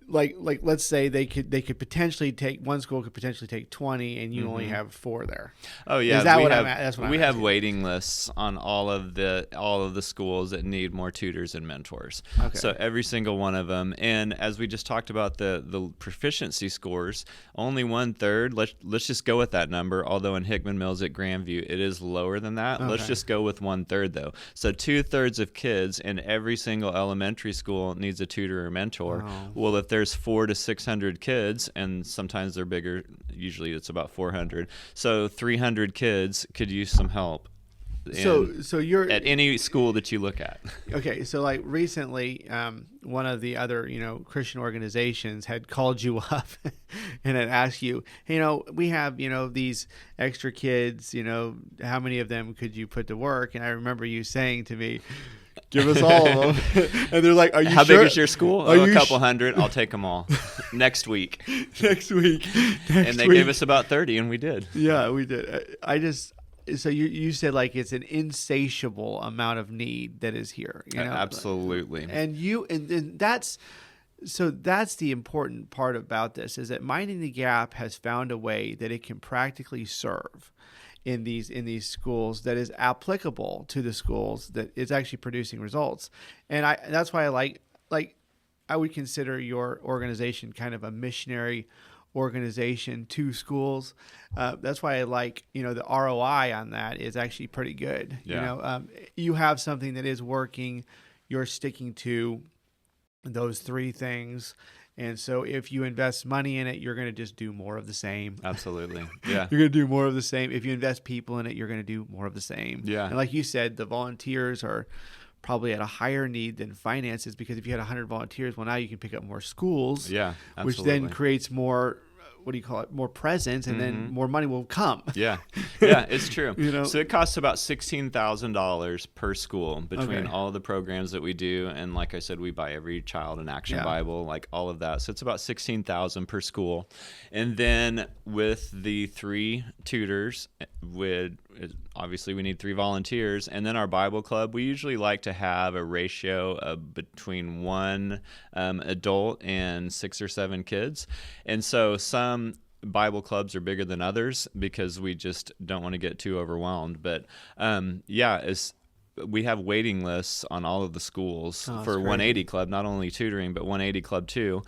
Speaker 1: let's say they could potentially take, one school could potentially take 20 and you only have 4 there.
Speaker 2: Oh yeah.
Speaker 1: Is that that's what
Speaker 2: we have waiting lists on all of the schools that need more tutors and mentors. Okay. So every single one of them. And as we just talked about the proficiency scores, only 1/3, let's just go with that number. Although in Hickman Mills at Grandview, it is lower than that. Okay. Let's just go with 1/3 though. So 2/3 of kids in every single elementary school needs a tutor or mentor. Oh. Well, if there's 400 to 600 kids, and sometimes they're bigger, usually it's about 400. So 300 kids could use some help. So you're at any school that you look at.
Speaker 1: Okay, so like recently, one of the other Christian organizations had called you up and had asked you, hey, we have these extra kids. How many of them could you put to work? And I remember you saying to me, give us all of them. And they're like, are you
Speaker 2: How
Speaker 1: sure?
Speaker 2: big is your school? A couple hundred. I'll take them all. Next week.
Speaker 1: Next week.
Speaker 2: And they gave us about 30, and we did.
Speaker 1: Yeah, we did. So you said like it's an insatiable amount of need that is here.
Speaker 2: Absolutely.
Speaker 1: And that's the important part about this, is that Minding the Gap has found a way that it can practically serve. in these schools that is applicable to the schools, that is actually producing results. And that's why I would consider your organization kind of a missionary organization to schools. That's why I like, the ROI on that is actually pretty good.
Speaker 2: Yeah.
Speaker 1: You have something that is working, you're sticking to those three things. And so if you invest money in it, you're going to just do more of the same.
Speaker 2: Absolutely. Yeah.
Speaker 1: You're going to do more of the same. If you invest people in it, you're going to do more of the same.
Speaker 2: Yeah.
Speaker 1: And like you said, the volunteers are probably at a higher need than finances, because if you had 100 volunteers, well, now you can pick up more schools.
Speaker 2: Yeah, absolutely.
Speaker 1: Which then creates more, more presence, and then more money will come.
Speaker 2: Yeah, it's true.
Speaker 1: So
Speaker 2: it costs about $16,000 per school between all of the programs that we do, and like I said, we buy every child an Action Bible, like all of that. So it's about $16,000 per school, and then with the 3 tutors, obviously we need 3 volunteers, and then our Bible club, we usually like to have a ratio of between 1 adult and 6 or 7 kids, and so some Bible clubs are bigger than others because we just don't want to get too overwhelmed. But we have waiting lists on all of the schools for 180 Club, not only tutoring, but 180 Club too.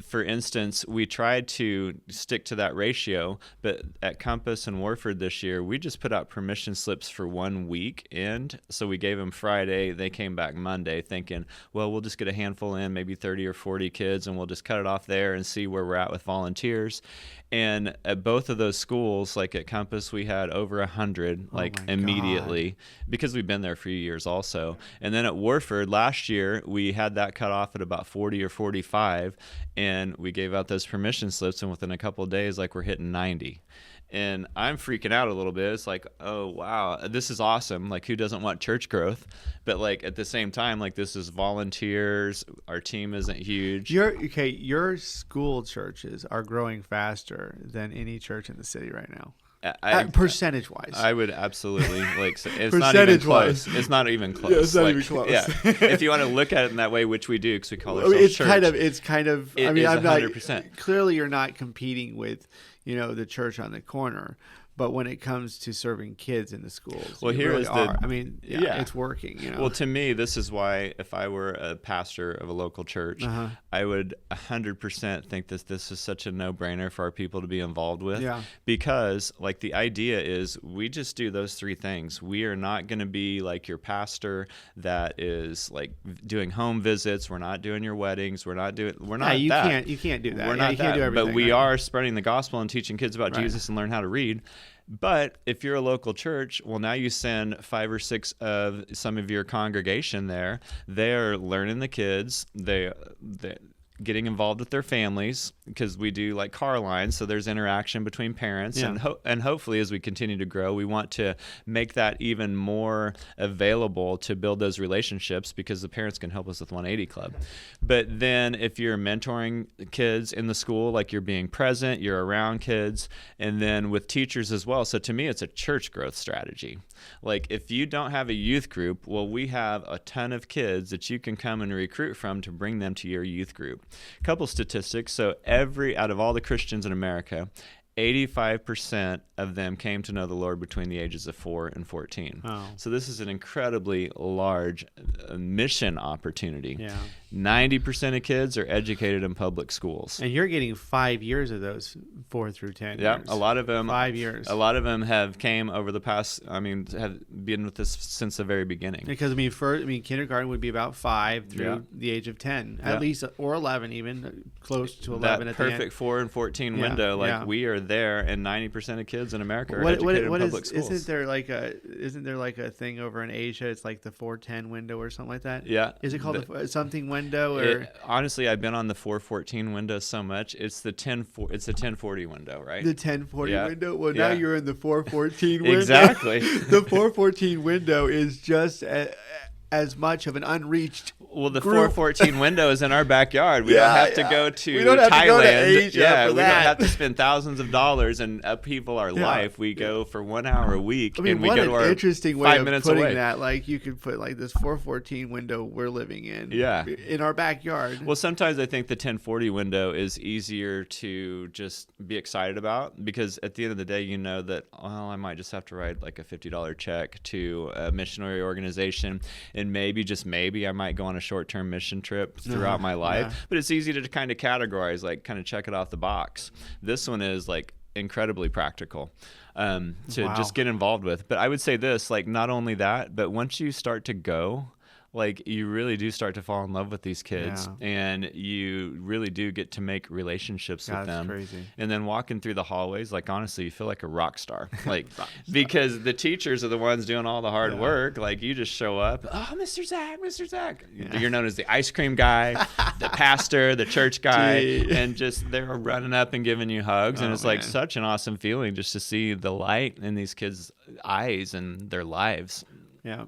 Speaker 2: For instance, we tried to stick to that ratio, but at Compass and Warford this year, we just put out permission slips for 1 week. And so we gave them Friday. They came back Monday thinking, well, we'll just get a handful in, maybe 30 or 40 kids, and we'll just cut it off there and see where we're at with volunteers. And at both of those schools, like at Compass, we had over 100 immediately because we've been there for a few years also. And then at Warford last year, we had that cut off at about 40 or 45, and we gave out those permission slips, and within a couple of days, we're hitting 90. And I'm freaking out a little bit. It's like, oh, wow, this is awesome. Who doesn't want church growth? But, at the same time, this is volunteers. Our team isn't huge.
Speaker 1: Your school churches are growing faster than any church in the city right now. Percentage-wise.
Speaker 2: I would absolutely say it's not even close. It's not even close.
Speaker 1: Yeah, it's not even close.
Speaker 2: Yeah. If you want to look at it in that way, which we do, because we call ourselves
Speaker 1: it's
Speaker 2: church.
Speaker 1: It's kind of.
Speaker 2: I'm 100%.
Speaker 1: Clearly, you're not competing with, the church on the corner. But when it comes to serving kids in the schools,
Speaker 2: well, here
Speaker 1: really
Speaker 2: is
Speaker 1: are. It's working.
Speaker 2: Well, to me, this is why if I were a pastor of a local church, I would 100% think this is such a no-brainer for our people to be involved with.
Speaker 1: Yeah.
Speaker 2: Because the idea is we just do those 3 things. We are not going to be like your pastor that is doing home visits. We're not doing your weddings. We're not that.
Speaker 1: You can't do that.
Speaker 2: We're not
Speaker 1: you can't
Speaker 2: that.
Speaker 1: do everything.
Speaker 2: But we are spreading the gospel and teaching kids about Jesus and learn how to read. But if you're a local church, well, now you send 5 or 6 of some of your congregation there. They're learning the kids. They're getting involved with their families, because we do car lines, so there's interaction between parents. And hopefully as we continue to grow, we want to make that even more available to build those relationships, because the parents can help us with 180 Club. But then if you're mentoring kids in the school, you're being present, you're around kids, and then with teachers as well. So to me, it's a church growth strategy. If you don't have a youth group, well, we have a ton of kids that you can come and recruit from to bring them to your youth group. A couple statistics. So out of all the Christians in America, 85% of them came to know the Lord between the ages of 4 and 14.
Speaker 1: Oh.
Speaker 2: So this is an incredibly large mission opportunity.
Speaker 1: Yeah.
Speaker 2: 90% of kids are educated in public schools.
Speaker 1: And you're getting 5 years of those 4 through 10
Speaker 2: Yeah,
Speaker 1: years.
Speaker 2: a lot of them.
Speaker 1: 5 years.
Speaker 2: A lot of them have came over the past, have been with us since the very beginning.
Speaker 1: Because, kindergarten would be about 5 through the age of 10, at least, or 11 even, close to 11
Speaker 2: that
Speaker 1: at the end.
Speaker 2: perfect 4 and 14 window, we are there, and 90% of kids in America are educated in public schools.
Speaker 1: Isn't there a thing over in Asia? It's like the 410 window or something like that.
Speaker 2: Yeah.
Speaker 1: Is it called something window? Or
Speaker 2: honestly, I've been on the 414 window so much. It's the 1040 window, right?
Speaker 1: The 1040 window. Well, now you're in the 414 window.
Speaker 2: Exactly.
Speaker 1: The 414 window is just as much of an unreached
Speaker 2: Well, the
Speaker 1: group.
Speaker 2: 414 window is in our backyard. We don't have to go to
Speaker 1: We don't have
Speaker 2: Thailand.
Speaker 1: to go to Asia
Speaker 2: yeah,
Speaker 1: for
Speaker 2: we
Speaker 1: that.
Speaker 2: don't have to spend thousands of dollars and upheaval our life. We go for 1 hour a week,
Speaker 1: I mean,
Speaker 2: and we
Speaker 1: what
Speaker 2: go
Speaker 1: an
Speaker 2: to our
Speaker 1: interesting way
Speaker 2: 5
Speaker 1: of
Speaker 2: minutes
Speaker 1: putting
Speaker 2: away.
Speaker 1: that. Like, you could put like this 414 window we're living in.
Speaker 2: Yeah.
Speaker 1: In our backyard.
Speaker 2: Well, sometimes I think the 1040 window is easier to just be excited about, because at the end of the day, you know that, well, I might just have to write like a $50 check to a missionary organization, and maybe, just maybe, I might go on a short-term mission trip throughout my life.
Speaker 1: Yeah.
Speaker 2: But it's easy to kind of categorize, like kind of check it off the box. This one is like incredibly practical to just get involved with. But I would say this, like, not only that, but once you start to go, like, you really do start to fall in love with these kids, and you really do get to make relationships with them.
Speaker 1: Crazy.
Speaker 2: And then walking through the hallways, like, honestly, you feel like a rock star, like, because the teachers are the ones doing all the hard work. Like, you just show up, oh, Mr. Zack. You're known as the ice cream guy, the pastor, the church guy, and just they're running up and giving you hugs. And it's like such an awesome feeling just to see the light in these kids' eyes and their lives.
Speaker 1: Yeah.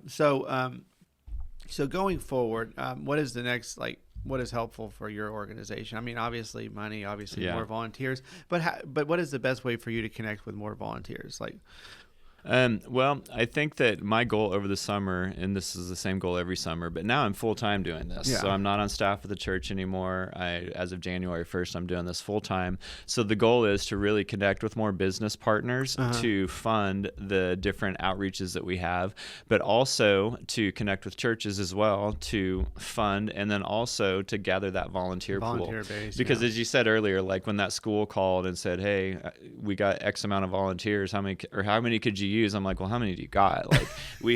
Speaker 1: So going forward, what is the next, like, what is helpful for your organization? I mean, obviously money, obviously more volunteers, but what is the best way for you to connect with more volunteers? Like,
Speaker 2: well, I think that my goal over the summer, and this is the same goal every summer, but now I'm full-time doing this. So I'm not on staff at the church anymore. As of January 1st, I'm doing this full-time. So the goal is to really connect with more business partners to fund the different outreaches that we have, but also to connect with churches as well to fund, and then also to gather that volunteer pool.
Speaker 1: Base,
Speaker 2: because as you said earlier, like when that school called and said, hey, we got X amount of volunteers, how many could you use? I'm like, well, how many do you got? Like,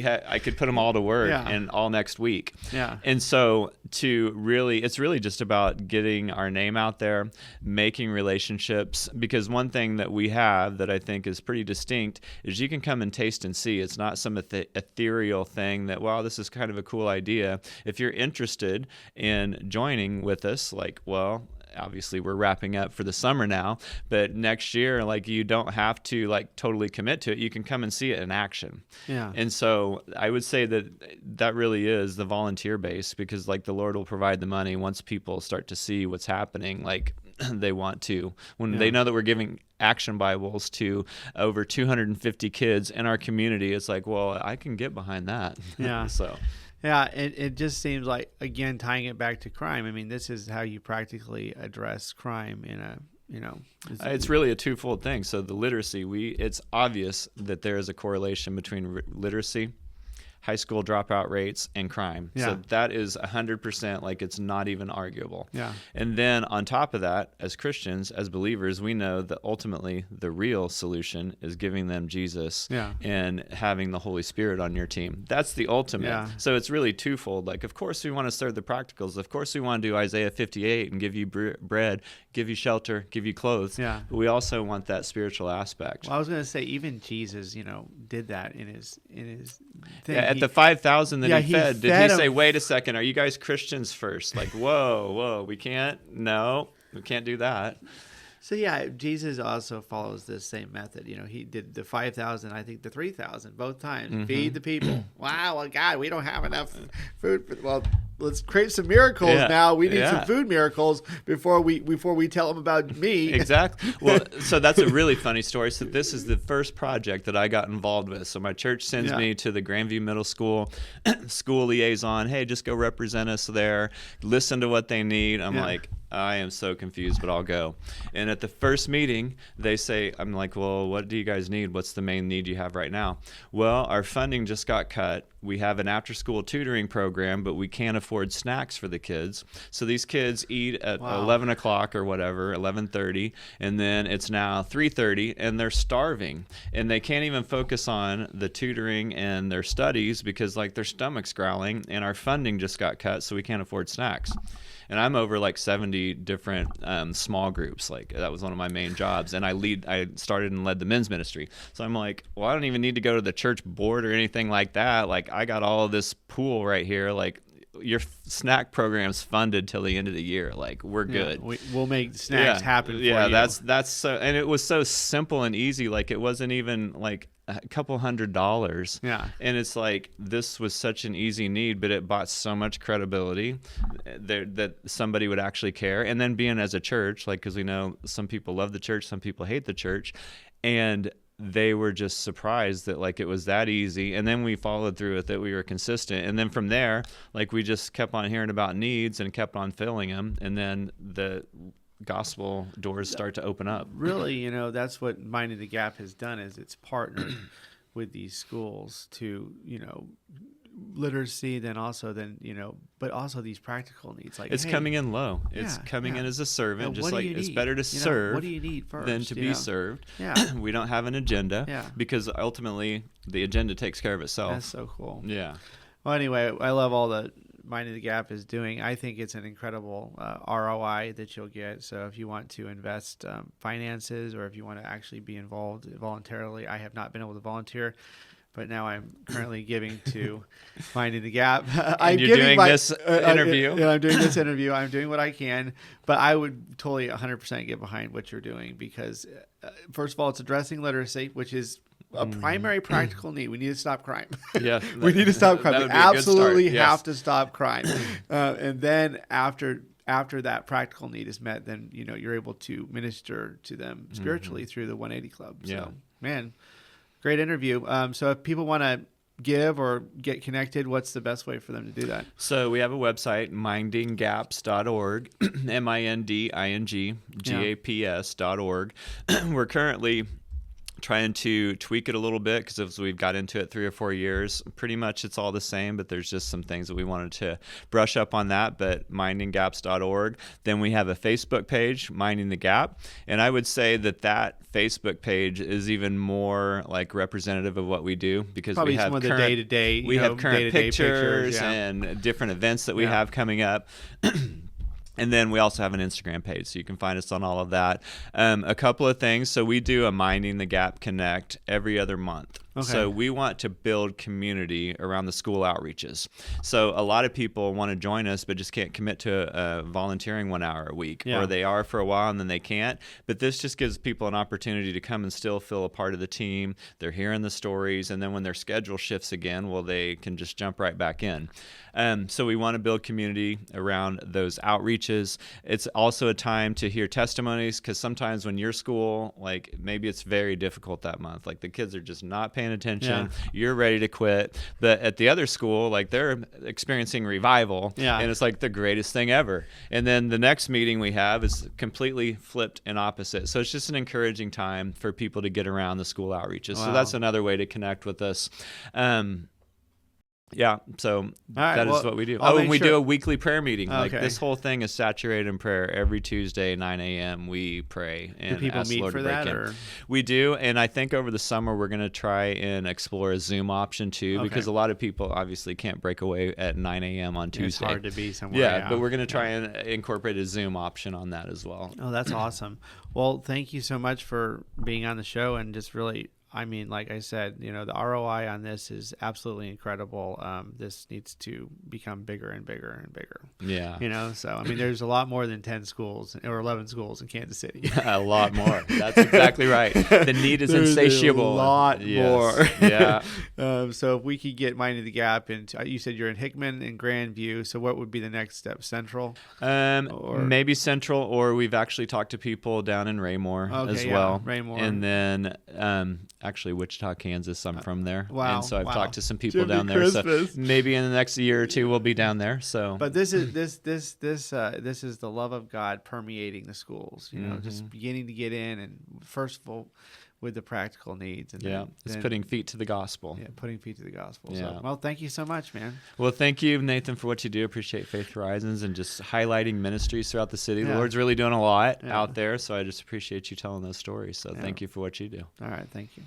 Speaker 2: I could put them all to work and all next week. Yeah. And so it's really just about getting our name out there, making relationships, because one thing that we have that I think is pretty distinct is you can come and taste and see. It's not some ethereal thing that, wow, this is kind of a cool idea. If you're interested in joining with us, like, well, obviously we're wrapping up for the summer now, but next year, like, you don't have to like totally commit to it. You can come and see it in action. Yeah. And so I would say that really is the volunteer base, because like the Lord will provide the money once people start to see what's happening. Like, they want to, when they know that we're giving action Bibles to over 250 kids in our community, it's like, well, I can get behind that. Yeah. So.
Speaker 1: Yeah, it just seems like, again, tying it back to crime. I mean, this is how you practically address crime in a,
Speaker 2: it's really a twofold thing. So the literacy, it's obvious that there is a correlation between literacy, high school dropout rates, and crime. Yeah. So that is 100%, like, it's not even arguable. Yeah. And then on top of that, as Christians, as believers, we know that ultimately the real solution is giving them Jesus and having the Holy Spirit on your team. That's the ultimate. Yeah. So it's really twofold. Like, of course we want to serve the practicals. Of course we want to do Isaiah 58 and give you bread, give you shelter, give you clothes. Yeah. But we also want that spiritual aspect.
Speaker 1: Well, I was going to say, even Jesus, did that in his thing.
Speaker 2: Yeah, at the 5,000 that he fed, did he say, wait a second, are you guys Christians first? Like, whoa, we can't do that.
Speaker 1: So yeah, Jesus also follows this same method. He did the 5,000, I think the 3,000, both times. Feed the people. Wow, well, God, we don't have enough food. Let's create some miracles now. We need some food miracles before we tell them about me.
Speaker 2: Exactly. Well, so that's a really funny story. So this is the first project that I got involved with. So my church sends me to the Grandview Middle School school liaison. Hey, just go represent us there. Listen to what they need. I'm like, I am so confused, but I'll go. And at the first meeting, they say, I'm like, well, what do you guys need? What's the main need you have right now? Well, our funding just got cut. We have an after-school tutoring program, but we can't afford snacks for the kids. So these kids eat at 11 o'clock or whatever, 11:30, and then it's now 3:30, and they're starving. And they can't even focus on the tutoring and their studies because, like, their stomach's growling, and our funding just got cut, so we can't afford snacks. And I'm over like 70 different small groups. Like, that was one of my main jobs. And I started and led the men's ministry. So I'm like, well, I don't even need to go to the church board or anything like that. Like, I got all of this pool right here. Like, your snack program's funded till the end of the year. Like, we're good.
Speaker 1: We'll make snacks happen for you.
Speaker 2: Yeah, that's so, and it was so simple and easy. Like, it wasn't even like, a couple $100.
Speaker 1: Yeah.
Speaker 2: And it's like, this was such an easy need, but it bought so much credibility that somebody would actually care. And then being as a church, like, because we know some people love the church, some people hate the church. And they were just surprised that like it was that easy. And then we followed through with it. We were consistent. And then from there, like we just kept on hearing about needs and kept on filling them. And then the gospel doors start to open up.
Speaker 1: Really, that's what Minding the Gap has done, is it's partnered with these schools to, literacy, but also these practical needs. Like,
Speaker 2: it's coming in low. It's coming in as a servant, just like it's better to serve
Speaker 1: what do you need first,
Speaker 2: than to be served.
Speaker 1: Yeah.
Speaker 2: We don't have an agenda because ultimately the agenda takes care of itself.
Speaker 1: That's so cool.
Speaker 2: Yeah.
Speaker 1: Well, anyway, I love all that Minding the Gap is doing. I think it's an incredible ROI that you'll get. So if you want to invest finances, or if you want to actually be involved voluntarily, I have not been able to volunteer, but now I'm currently giving to Minding the Gap.
Speaker 2: I'm doing this interview.
Speaker 1: I'm doing this interview. I'm doing what I can, but I would totally 100% get behind what you're doing, because first of all, it's addressing literacy, which is a primary practical need. We need to stop crime.
Speaker 2: Yeah,
Speaker 1: we need to stop crime. We absolutely have to stop crime. And then after that practical need is met, then you're able to minister to them spiritually through the 180 Club. So, man, great interview. So if people want to give or get connected, what's the best way for them to do that?
Speaker 2: So we have a website, mindinggaps.org, mindinggaps.org. We're currently trying to tweak it a little bit, because as we've got into it 3 or 4 years, pretty much it's all the same, but there's just some things that we wanted to brush up on that. But mindinggaps.org. Then we have a Facebook page, Minding the Gap, and I would say that Facebook page is even more like representative of what we do, because
Speaker 1: probably
Speaker 2: we have
Speaker 1: some of
Speaker 2: current,
Speaker 1: the day-to-day,
Speaker 2: we have current pictures
Speaker 1: yeah.
Speaker 2: and different events that we have coming up. And then we also have an Instagram page, so you can find us on all of that. A couple of things. So we do a Minding the Gap Connect every other month. Okay. So we want to build community around the school outreaches. So a lot of people want to join us, but just can't commit to volunteering 1 hour a week, or they are for a while and then they can't. But this just gives people an opportunity to come and still feel a part of the team. They're hearing the stories, and then when their schedule shifts again, well, they can just jump right back in. So we want to build community around those outreaches. It's also a time to hear testimonies, because sometimes when your school, like maybe it's very difficult that month, like the kids are just not paying attention, you're ready to quit, but at the other school, like they're experiencing revival, and it's like the greatest thing ever. And then the next meeting we have is completely flipped and opposite. So it's just an encouraging time for people to get around the school outreaches. Wow. So that's another way to connect with us. So that is what we do. And we do a weekly prayer meeting. Okay. Like this whole thing is saturated in prayer. Every Tuesday, 9 a.m., we pray and
Speaker 1: do people
Speaker 2: ask
Speaker 1: meet
Speaker 2: Lord
Speaker 1: for
Speaker 2: to break
Speaker 1: that,
Speaker 2: in.
Speaker 1: or?
Speaker 2: We do, and I think over the summer we're going to try and explore a Zoom option too, because a lot of people obviously can't break away at 9 a.m. on Tuesday.
Speaker 1: It's hard to be somewhere.
Speaker 2: Yeah, but we're going to try and incorporate a Zoom option on that as well.
Speaker 1: Oh, that's awesome. Well, thank you so much for being on the show, and just really, I mean, like I said, the ROI on this is absolutely incredible. This needs to become bigger and bigger and bigger.
Speaker 2: Yeah.
Speaker 1: So, I mean, there's a lot more than 10 schools or 11 schools in Kansas City.
Speaker 2: A lot more. That's exactly right. The need is insatiable.
Speaker 1: A lot more.
Speaker 2: Yeah.
Speaker 1: So if we could get Minding the Gap into, you said you're in Hickman and Grandview. So what would be the next step? Central?
Speaker 2: Maybe Central, or we've actually talked to people down in Raymore as well.
Speaker 1: Raymore.
Speaker 2: And then, actually Wichita, Kansas. I'm from there.
Speaker 1: Wow.
Speaker 2: And so I've talked to some people down there. So maybe in the next year or two we'll be down there. So
Speaker 1: but this is the love of God permeating the schools, just beginning to get in, and first of all with the practical needs, and
Speaker 2: it's putting feet to the gospel.
Speaker 1: Yeah, putting feet to the gospel.
Speaker 2: Yeah.
Speaker 1: So, well, thank you so much, man.
Speaker 2: Well, thank you, Nathan, for what you do. Appreciate Faith Horizons and just highlighting ministries throughout the city. The Lord's really doing a lot out there, so I just appreciate you telling those stories. So thank you for what you do.
Speaker 1: All right, thank you.